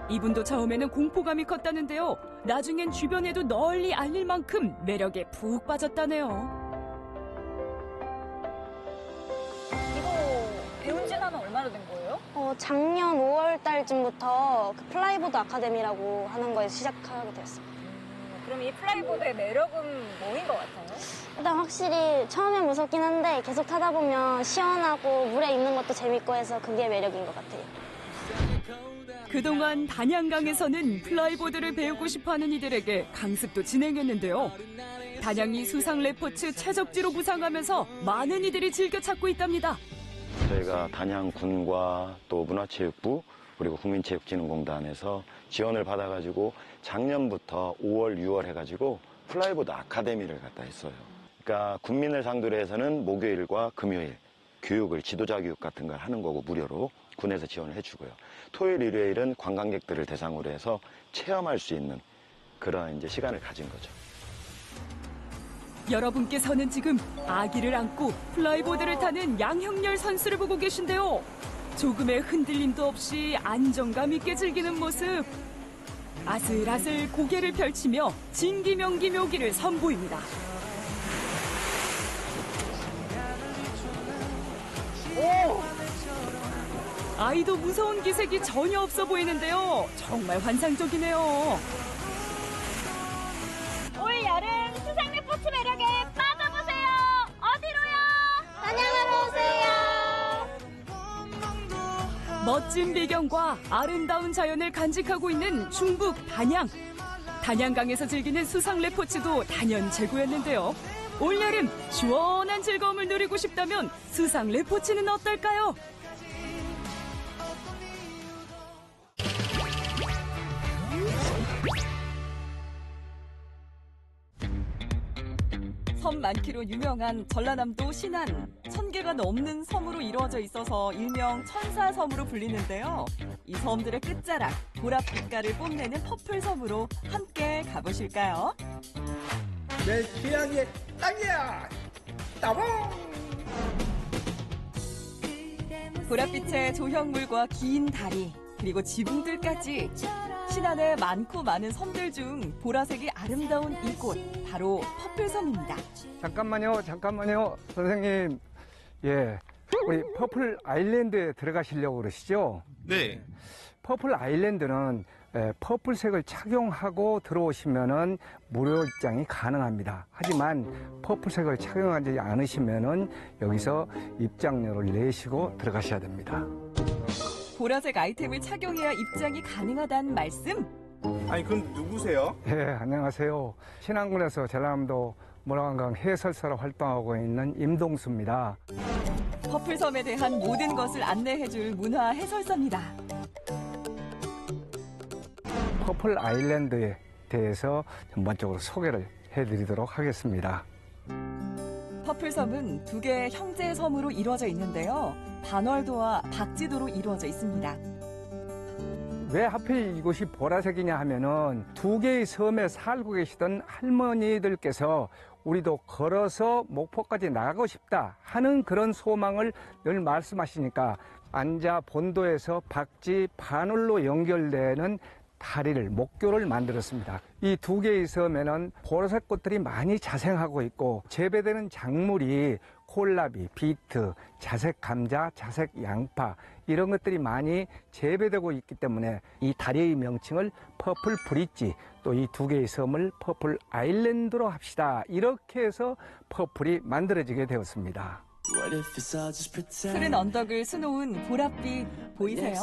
이분도 처음에는 공포감이 컸다는데요. 나중엔 주변에도 널리 알릴 만큼 매력에 푹 빠졌다네요. 이거 배운 지는 얼마나 된 거예요? 작년 5월 달쯤부터 그 플라이보드 아카데미라고 하는 거에 시작하게 됐어요. 그럼 이 플라이보드의 매력은 뭐인 것 같아요? 일단 확실히 처음엔 무섭긴 한데 계속 타다 보면 시원하고 물에 있는 것도 재밌고 해서 그게 매력인 것 같아요. 그동안 단양강에서는 플라이보드를 배우고 싶어하는 이들에게 강습도 진행했는데요. 단양이 수상 레포츠 최적지로 부상하면서 많은 이들이 즐겨 찾고 있답니다. 저희가 단양군과 또 문화체육부 그리고 국민체육진흥공단에서 지원을 받아가지고 작년부터 5월, 6월 해가지고 플라이보드 아카데미를 갖다 했어요. 그러니까 국민을 상대로 해서는 목요일과 금요일 교육을 지도자 교육 같은 걸 하는 거고 무료로 군에서 지원을 해주고요. 토요일, 일요일은 관광객들을 대상으로 해서 체험할 수 있는 그런 이제 시간을 가진 거죠. 여러분께서는 지금 아기를 안고 플라이보드를 타는 양형렬 선수를 보고 계신데요. 조금의 흔들림도 없이 안정감 있게 즐기는 모습. 아슬아슬 고개를 펼치며 진기명기 묘기를 선보입니다. 오! 아이도 무서운 기색이 전혀 없어 보이는데요. 정말 환상적이네요. 올 여름 수상 레포츠 매력에 빠져보세요. 어디로요? 단양으로 오세요. 멋진 배경과 아름다운 자연을 간직하고 있는 충북 단양. 단양강에서 즐기는 수상 레포츠도 단연 최고였는데요. 올여름 시원한 즐거움을 누리고 싶다면 수상 레포츠는 어떨까요? 섬 많기로 유명한 전라남도 신안. 1000개가 넘는 섬으로 이루어져 있어서 일명 천사섬으로 불리는데요. 이 섬들의 끝자락, 보랏빛깔을 뽐내는 퍼플섬으로 함께 가보실까요? 내 취향의 땅이야! 따봉! 보랏빛의 조형물과 긴 다리, 그리고 지붕들까지 신안의 많고 많은 섬들 중 보라색이 아름다운 이곳, 바로 퍼플섬입니다. 잠깐만요, 선생님. 예, 우리 퍼플 아일랜드에 들어가시려고 그러시죠? 네. 퍼플 아일랜드는 퍼플색을 착용하고 들어오시면은 무료 입장이 가능합니다. 하지만 퍼플색을 착용하지 않으시면은 여기서 입장료를 내시고 들어가셔야 됩니다. 보라색 아이템을 착용해야 입장이 가능하다는 말씀? 아니, 그럼 누구세요? 예, 안녕하세요. 신안군에서 전라남도 문화관광 해설사로 활동하고 있는 임동수입니다. 퍼플섬에 대한 모든 것을 안내해줄 문화 해설사입니다. 퍼플 아일랜드에 대해서 전반적으로 소개를 해드리도록 하겠습니다. 퍼플섬은 두 개의 형제 섬으로 이루어져 있는데요. 반월도와 박지도로 이루어져 있습니다. 왜 하필 이곳이 보라색이냐 하면은 두 개의 섬에 살고 계시던 할머니들께서 우리도 걸어서 목포까지 나가고 싶다 하는 그런 소망을 늘 말씀하시니까 안자 본도에서 박지 반월로 연결되는 다리를, 목교를 만들었습니다. 이 두 개의 섬에는 보라색 꽃들이 많이 자생하고 있고 재배되는 작물이 콜라비, 비트, 자색 감자, 자색 양파 이런 것들이 많이 재배되고 있기 때문에 이 다리의 명칭을 퍼플 브릿지, 또 이 두 개의 섬을 퍼플 아일랜드로 합시다. 이렇게 해서 퍼플이 만들어지게 되었습니다. 푸른 언덕을 수놓은 보랏빛 보이세요?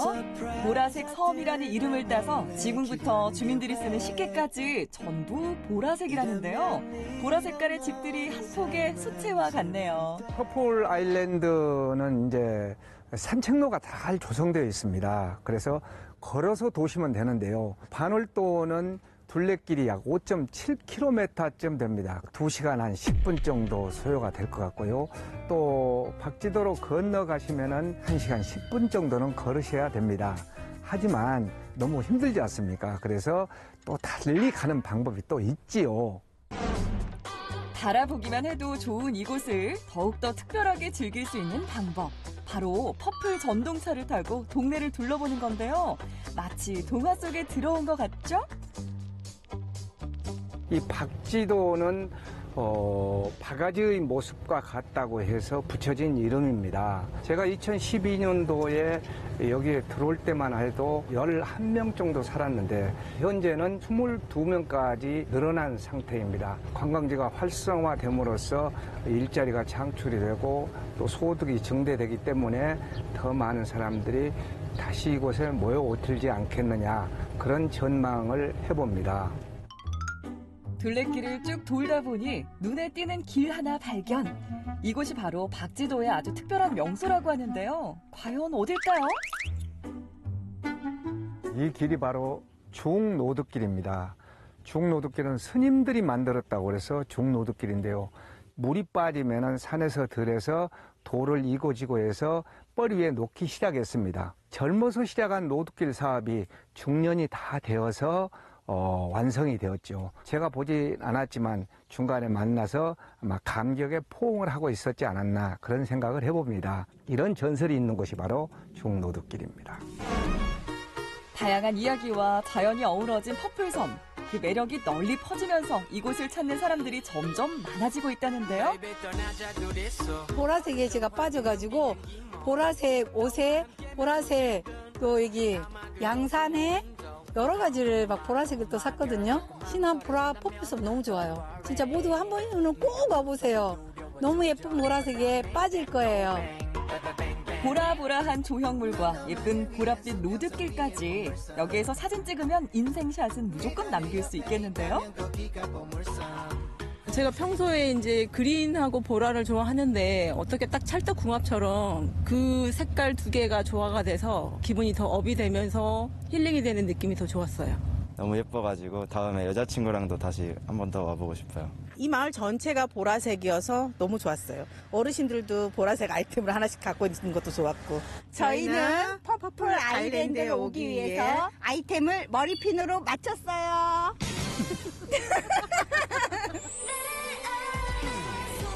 보라색 섬이라는 이름을 따서 지붕부터 주민들이 쓰는 식기까지 전부 보라색이라는데요. 보라 색깔의 집들이 한 폭의 수채화 같네요. 퍼플 아일랜드는 이제 산책로가 잘 조성되어 있습니다. 그래서 걸어서 도시면 되는데요. 반월도는 둘레길이 약 5.7km쯤 됩니다. 2시간 한 10분 정도 소요가 될 것 같고요. 또 박지도로 건너가시면은 1시간 10분 정도는 걸으셔야 됩니다. 하지만 너무 힘들지 않습니까? 그래서 또 달리 가는 방법이 또 있지요. 바라보기만 해도 좋은 이곳을 더욱더 특별하게 즐길 수 있는 방법. 바로 퍼플 전동차를 타고 동네를 둘러보는 건데요. 마치 동화 속에 들어온 것 같죠? 이 박지도는 바가지의 모습과 같다고 해서 붙여진 이름입니다. 제가 2012년도에 여기에 들어올 때만 해도 11명 정도 살았는데 현재는 22명까지 늘어난 상태입니다. 관광지가 활성화됨으로써 일자리가 창출이 되고 또 소득이 증대되기 때문에 더 많은 사람들이 다시 이곳에 모여오지 않겠느냐, 그런 전망을 해봅니다. 둘레길을 쭉 돌다 보니 눈에 띄는 길 하나 발견. 이곳이 바로 박지도의 아주 특별한 명소라고 하는데요. 과연 어딜까요? 이 길이 바로 중노득길입니다. 중노득길은 스님들이 만들었다고 해서 중노득길인데요. 물이 빠지면 산에서 들에서 돌을 이고지고 해서 뻘 위에 놓기 시작했습니다. 젊어서 시작한 노득길 사업이 중년이 다 되어서 완성이 되었죠. 제가 보지 않았지만 중간에 만나서 아마 감격에 포옹을 하고 있었지 않았나, 그런 생각을 해봅니다. 이런 전설이 있는 곳이 바로 중노득길입니다. 다양한 이야기와 자연이 어우러진 퍼플섬. 그 매력이 널리 퍼지면서 이곳을 찾는 사람들이 점점 많아지고 있다는데요. 보라색에 제가 빠져가지고 보라색 옷에 보라색 또 여기 양산에 여러 가지를 막 보라색을 또 샀거든요. 신한 보라 퍼플섬 너무 좋아요. 진짜 모두 한 번은 꼭 와보세요. 너무 예쁜 보라색에 빠질 거예요. 보라보라한 조형물과 예쁜 보랏빛 노드길까지 여기에서 사진 찍으면 인생샷은 무조건 남길 수 있겠는데요. 제가 평소에 이제 그린하고 보라를 좋아하는데 어떻게 딱 찰떡궁합처럼 그 색깔 두 개가 조화가 돼서 기분이 더 업이 되면서 힐링이 되는 느낌이 더 좋았어요. 너무 예뻐가지고 다음에 여자친구랑도 다시 한 번 더 와보고 싶어요. 이 마을 전체가 보라색이어서 너무 좋았어요. 어르신들도 보라색 아이템을 하나씩 갖고 있는 것도 좋았고. 저희는 퍼플 아일랜드에 오기 위해서 아이템을 머리핀으로 맞췄어요.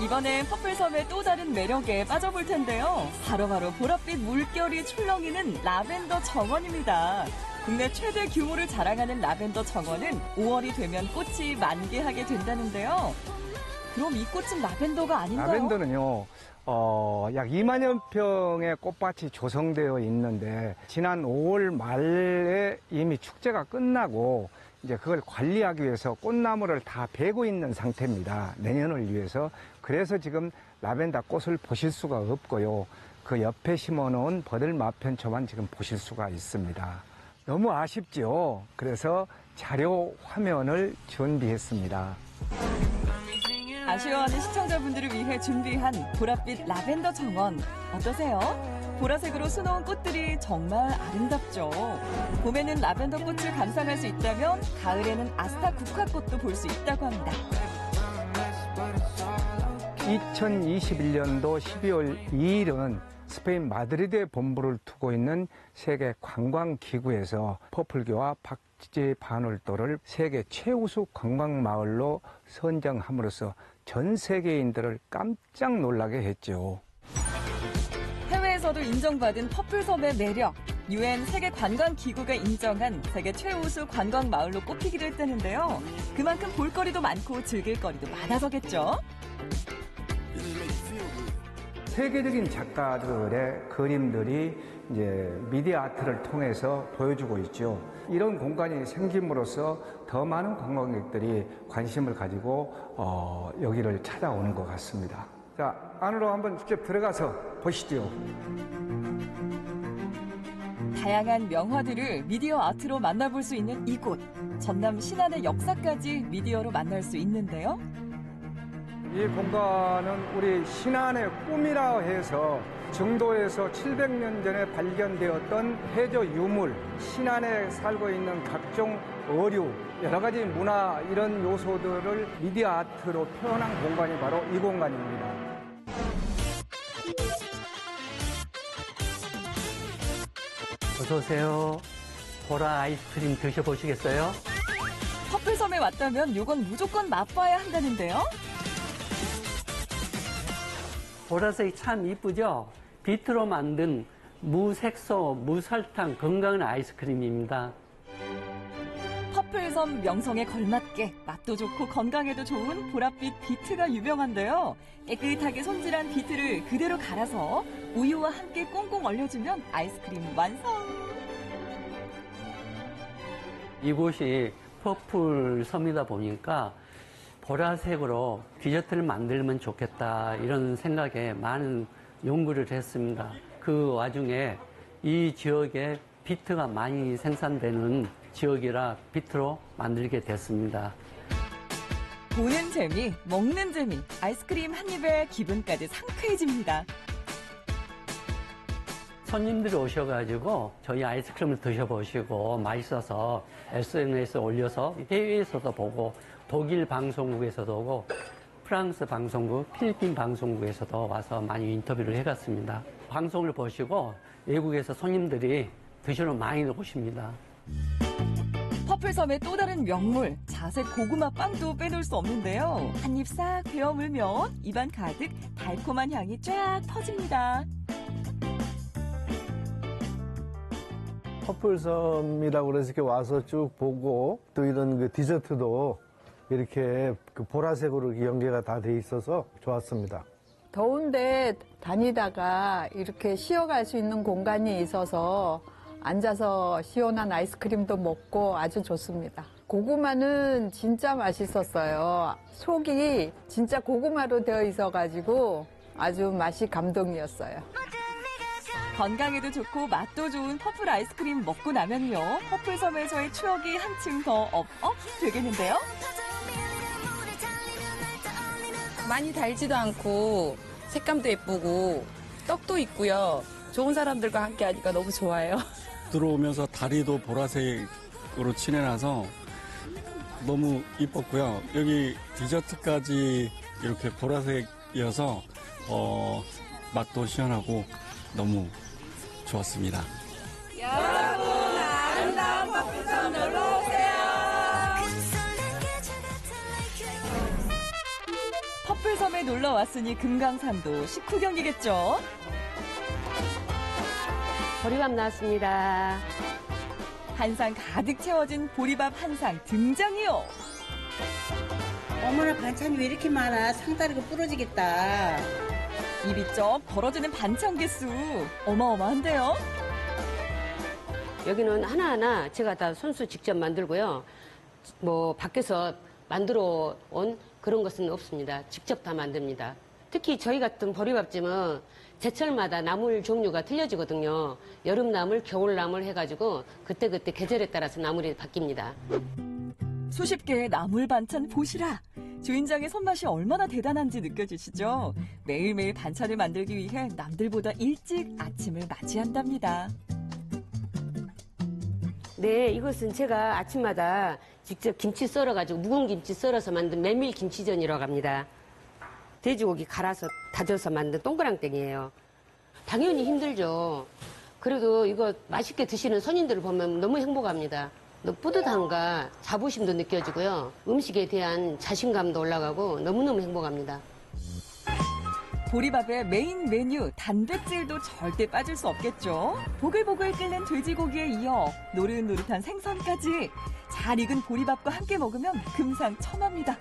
이번엔 퍼플섬의 또 다른 매력에 빠져볼 텐데요. 바로바로 보랏빛 물결이 출렁이는 라벤더 정원입니다. 국내 최대 규모를 자랑하는 라벤더 정원은 5월이 되면 꽃이 만개하게 된다는데요. 그럼 이 꽃은 라벤더가 아닌가요? 라벤더는요, 약 2만여 평의 꽃밭이 조성되어 있는데 지난 5월 말에 이미 축제가 끝나고 이제 그걸 관리하기 위해서 꽃나무를 다 베고 있는 상태입니다. 내년을 위해서. 그래서 지금 라벤더 꽃을 보실 수가 없고요. 그 옆에 심어놓은 버들마편초만 지금 보실 수가 있습니다. 너무 아쉽죠. 그래서 자료 화면을 준비했습니다. 아쉬워하는 시청자분들을 위해 준비한 보랏빛 라벤더 정원 어떠세요? 보라색으로 수놓은 꽃들이 정말 아름답죠. 봄에는 라벤더 꽃을 감상할 수 있다면 가을에는 아스타 국화꽃도 볼 수 있다고 합니다. 2021년도 12월 2일은 스페인 마드리드에 본부를 두고 있는 세계 관광기구에서 퍼플교와 박지 반월도를 세계 최우수 관광마을로 선정함으로써 전 세계인들을 깜짝 놀라게 했죠. 해외에서도 인정받은 퍼플섬의 매력. UN 세계관광기구가 인정한 세계 최우수 관광마을로 꼽히기도 했다는데요. 그만큼 볼거리도 많고 즐길거리도 많아서겠죠. 세계적인 작가들의 그림들이 이제 미디어 아트를 통해서 보여주고 있죠. 이런 공간이 생김으로써 더 많은 관광객들이 관심을 가지고 여기를 찾아오는 것 같습니다. 자, 안으로 한번 직접 들어가서 보시죠. 다양한 명화들을 미디어 아트로 만나볼 수 있는 이곳. 전남 신안의 역사까지 미디어로 만날 수 있는데요. 이 공간은 우리 신안의 꿈이라 해서 정도에서 700년 전에 발견되었던 해저 유물, 신안에 살고 있는 각종 어류, 여러 가지 문화 이런 요소들을 미디어 아트로 표현한 공간이 바로 이 공간입니다. 어서 오세요. 보라 아이스크림 드셔보시겠어요? 퍼플섬에 왔다면 이건 무조건 맛봐야 한다는데요. 보라색이 참 이쁘죠? 비트로 만든 무색소, 무설탕 건강한 아이스크림입니다. 퍼플섬 명성에 걸맞게 맛도 좋고 건강에도 좋은 보랏빛 비트가 유명한데요. 깨끗하게 손질한 비트를 그대로 갈아서 우유와 함께 꽁꽁 얼려주면 아이스크림 완성! 이곳이 퍼플섬이다 보니까 보라색으로 디저트를 만들면 좋겠다 이런 생각에 많은 연구를 했습니다. 그 와중에 이 지역에 비트가 많이 생산되는 지역이라 비트로 만들게 됐습니다. 보는 재미, 먹는 재미, 아이스크림 한 입에 기분까지 상쾌해집니다. 손님들이 오셔가지고 저희 아이스크림을 드셔보시고 맛있어서 SNS에 올려서 해외에서도 보고 독일 방송국에서도 오고 프랑스 방송국, 필리핀 방송국에서도 와서 많이 인터뷰를 해봤습니다. 방송을 보시고 외국에서 손님들이 드시러 많이 오십니다. 퍼플섬의 또 다른 명물, 자색 고구마 빵도 빼놓을 수 없는데요. 한 입 싹 베어 물면 입안 가득 달콤한 향이 쫙 퍼집니다. 퍼플섬이라고 그래서 이렇게 와서 쭉 보고 또 이런 그 디저트도 이렇게 그 보라색으로 연계가 다 돼 있어서 좋았습니다. 더운데 다니다가 이렇게 쉬어갈 수 있는 공간이 있어서 앉아서 시원한 아이스크림도 먹고 아주 좋습니다. 고구마는 진짜 맛있었어요. 속이 진짜 고구마로 되어 있어가지고 아주 맛이 감동이었어요. 건강에도 좋고 맛도 좋은 퍼플 아이스크림 먹고 나면요. 퍼플섬에서의 추억이 한층 더 업업 되겠는데요. 많이 달지도 않고 색감도 예쁘고 떡도 있고요. 좋은 사람들과 함께 하니까 너무 좋아요. 들어오면서 다리도 보라색으로 칠해놔서 너무 이뻤고요. 여기 디저트까지 이렇게 보라색이어서 맛도 시원하고 너무 좋았습니다. 여러분 아름다운 퍼플섬 놀러 오세요. 퍼플섬에 놀러 왔으니 금강산도 식후경이겠죠. 보리밥 나왔습니다. 한상 가득 채워진 보리밥 한상 등장이요. 어머나 반찬이 왜 이렇게 많아. 상다리가 부러지겠다. 입이 쩍 벌어지는 반찬 개수 어마어마한데요. 여기는 하나하나 제가 다 손수 직접 만들고요. 뭐 밖에서 만들어 온 그런 것은 없습니다. 직접 다 만듭니다. 특히 저희 같은 보리밥집은 제철마다 나물 종류가 틀려지거든요. 여름 나물, 겨울 나물 해가지고 그때그때 계절에 따라서 나물이 바뀝니다. 수십 개의 나물 반찬 보시라. 주인장의 손맛이 얼마나 대단한지 느껴지시죠? 매일매일 반찬을 만들기 위해 남들보다 일찍 아침을 맞이한답니다. 네, 이것은 제가 아침마다 직접 김치 썰어가지고 묵은 김치 썰어서 만든 메밀 김치전이라고 합니다. 돼지고기 갈아서 다져서 만든 동그랑땡이에요. 당연히 힘들죠. 그래도 이거 맛있게 드시는 손님들을 보면 너무 행복합니다. 뿌듯함과 자부심도 느껴지고요. 음식에 대한 자신감도 올라가고 너무너무 행복합니다. 보리밥의 메인 메뉴 단백질도 절대 빠질 수 없겠죠. 보글보글 끓는 돼지고기에 이어 노릇노릇한 생선까지 잘 익은 보리밥과 함께 먹으면 금상첨화입니다.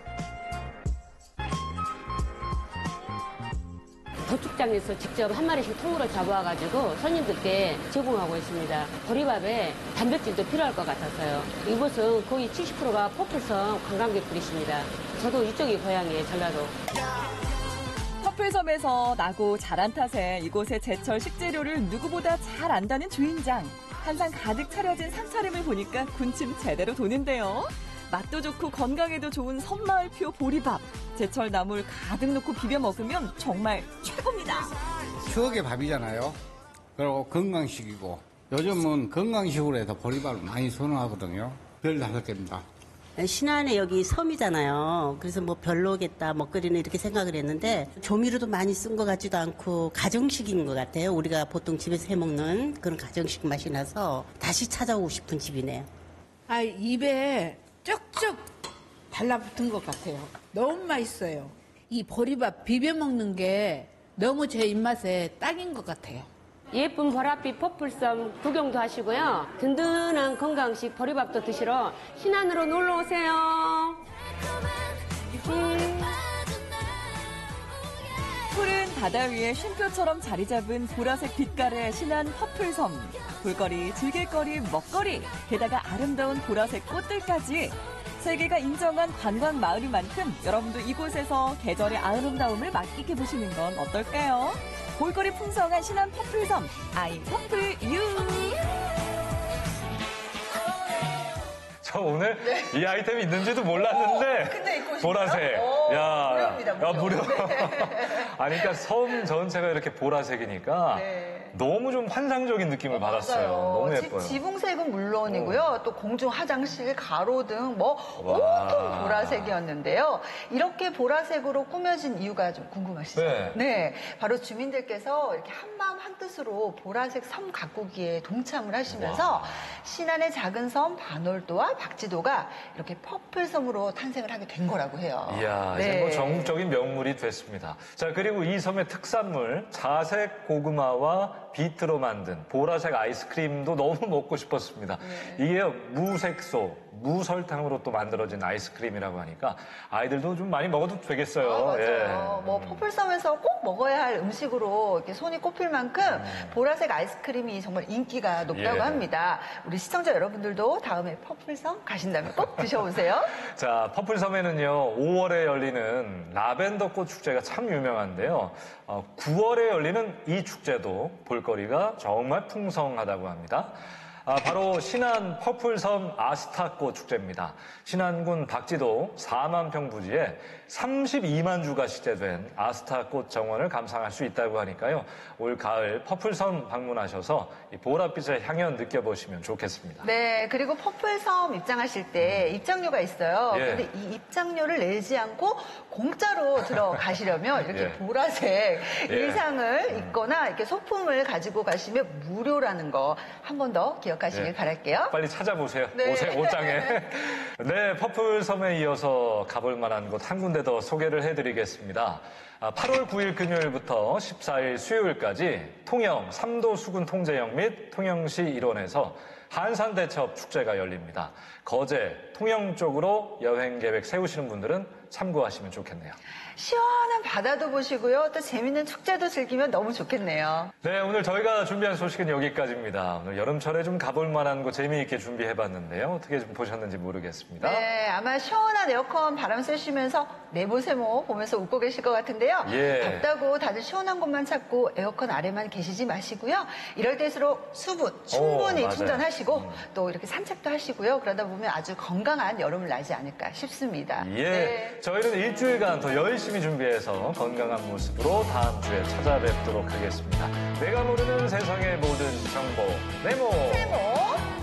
도축장에서 직접 한 마리씩 통으로 잡아와가지고 손님들께 제공하고 있습니다. 보리밥에 단백질도 필요할 것 같아서요. 이곳은 거의 70%가 포플섬 관광객들이십니다. 저도 이쪽이 고향이에요, 전라도. 퍼플섬에서 나고 자란 탓에 이곳의 제철 식재료를 누구보다 잘 안다는 주인장. 한상 가득 차려진 상차림을 보니까 군침 제대로 도는데요. 맛도 좋고 건강에도 좋은 섬마을표 보리밥. 제철 나물 가득 넣고 비벼 먹으면 정말 최고입니다. 추억의 밥이잖아요. 그리고 건강식이고 요즘은 건강식으로 해서 보리밥을 많이 선호하거든요. 별 5개입니다. 신안에 여기 섬이잖아요. 그래서 뭐 별로겠다 먹거리는 이렇게 생각을 했는데 조미료도 많이 쓴 것 같지도 않고 가정식인 것 같아요. 우리가 보통 집에서 해먹는 그런 가정식 맛이 나서 다시 찾아오고 싶은 집이네요. 입에 쭉쭉 달라붙은 것 같아요. 너무 맛있어요. 이 보리밥 비벼 먹는 게 너무 제 입맛에 딱인 것 같아요. 예쁜 보랏빛 퍼플섬 구경도 하시고요. 든든한 건강식 보리밥도 드시러 신안으로 놀러 오세요. 푸른 바다 위에 쉼표처럼 자리 잡은 보라색 빛깔의 신안 퍼플섬. 볼거리, 즐길거리, 먹거리, 게다가 아름다운 보라색 꽃들까지 세계가 인정한 관광 마을인 만큼 여러분도 이곳에서 계절의 아름다움을 만끽해 보시는 건 어떨까요? 볼거리 풍성한 신안 퍼플섬, 아이 퍼플 유. 저 오늘 이 아이템이 있는지도 몰랐는데 근데 입고 보라색. 무료입니다, 무료. 무료. 네. 아니 그러니까 섬 전체가 이렇게 보라색이니까 너무 좀 환상적인 느낌을 받았어요. 너무 예뻐요. 지붕색은 물론이고요. 또 공중 화장실, 가로등 뭐 온통 보라색이었는데요. 이렇게 보라색으로 꾸며진 이유가 좀 궁금하시죠? 네. 바로 주민들께서 이렇게 한마음 한뜻으로 보라색 섬 가꾸기에 동참을 하시면서 신안의 작은 섬 반월도와 박지도가 이렇게 퍼플섬으로 탄생을 하게 된 거라고 해요. 이야, 이제 뭐 전국적인 명물이 됐습니다. 자, 그리고 이 섬의 특산물 자색 고구마와 비트로 만든 보라색 아이스크림도 너무 먹고 싶었습니다. 이게 무색소, 무설탕으로 또 만들어진 아이스크림이라고 하니까 아이들도 좀 많이 먹어도 되겠어요. 맞아요. 뭐 퍼플섬에서 꼭 먹어야 할 음식으로 이렇게 손이 꼽힐 만큼 보라색 아이스크림이 정말 인기가 높다고 합니다. 우리 시청자 여러분들도 다음에 퍼플섬 가신다면 꼭 드셔보세요. 자, 퍼플섬에는요, 5월에 열리는 라벤더 꽃 축제가 참 유명한데요. 9월에 열리는 이 축제도 볼거리가 정말 풍성하다고 합니다. 바로 신안 퍼플섬 아스타꽃 축제입니다. 신안군 박지도 4만 평 부지에 32만 주가 시제된 아스타꽃 정원을 감상할 수 있다고 하니까요. 올 가을 퍼플섬 방문하셔서 이 보랏빛의 향연 느껴보시면 좋겠습니다. 네, 그리고 퍼플섬 입장하실 때 입장료가 있어요. 그런데 이 입장료를 내지 않고 공짜로 들어가시려면 이렇게 보라색 의상을 입거나 이렇게 소품을 가지고 가시면 무료라는 거 한 번 더 기억하시길 바랄게요. 빨리 찾아보세요. 옷장에. 네, 퍼플섬에 이어서 가볼 만한 곳 한 군데 더 소개를 해드리겠습니다. 8월 9일 금요일부터 14일 수요일까지 통영 삼도 수군 통제역 및 통영시 일원에서 한산대첩 축제가 열립니다. 거제, 통영 쪽으로 여행 계획 세우시는 분들은 참고하시면 좋겠네요. 시원한 바다도 보시고요. 또 재밌는 축제도 즐기면 너무 좋겠네요. 네, 오늘 저희가 준비한 소식은 여기까지입니다. 오늘 여름철에 좀 가볼 만한 곳 재미있게 준비해봤는데요. 어떻게 좀 보셨는지 모르겠습니다. 네, 아마 시원한 에어컨 바람 쐬시면서 네모세모 보면서 웃고 계실 것 같은데요. 덥다고 다들 시원한 곳만 찾고 에어컨 아래만 계시지 마시고요. 이럴 때일수록 수분 충분히 충전하시고 또 이렇게 산책도 하시고요. 그러다 보면 아주 건강한 여름을 나지 않을까 싶습니다. 저희는 일주일간 더 열심히 준비해서 건강한 모습으로 다음 주에 찾아뵙도록 하겠습니다. 내가 모르는 세상의 모든 정보 네모.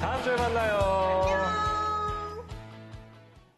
다음 주에 만나요.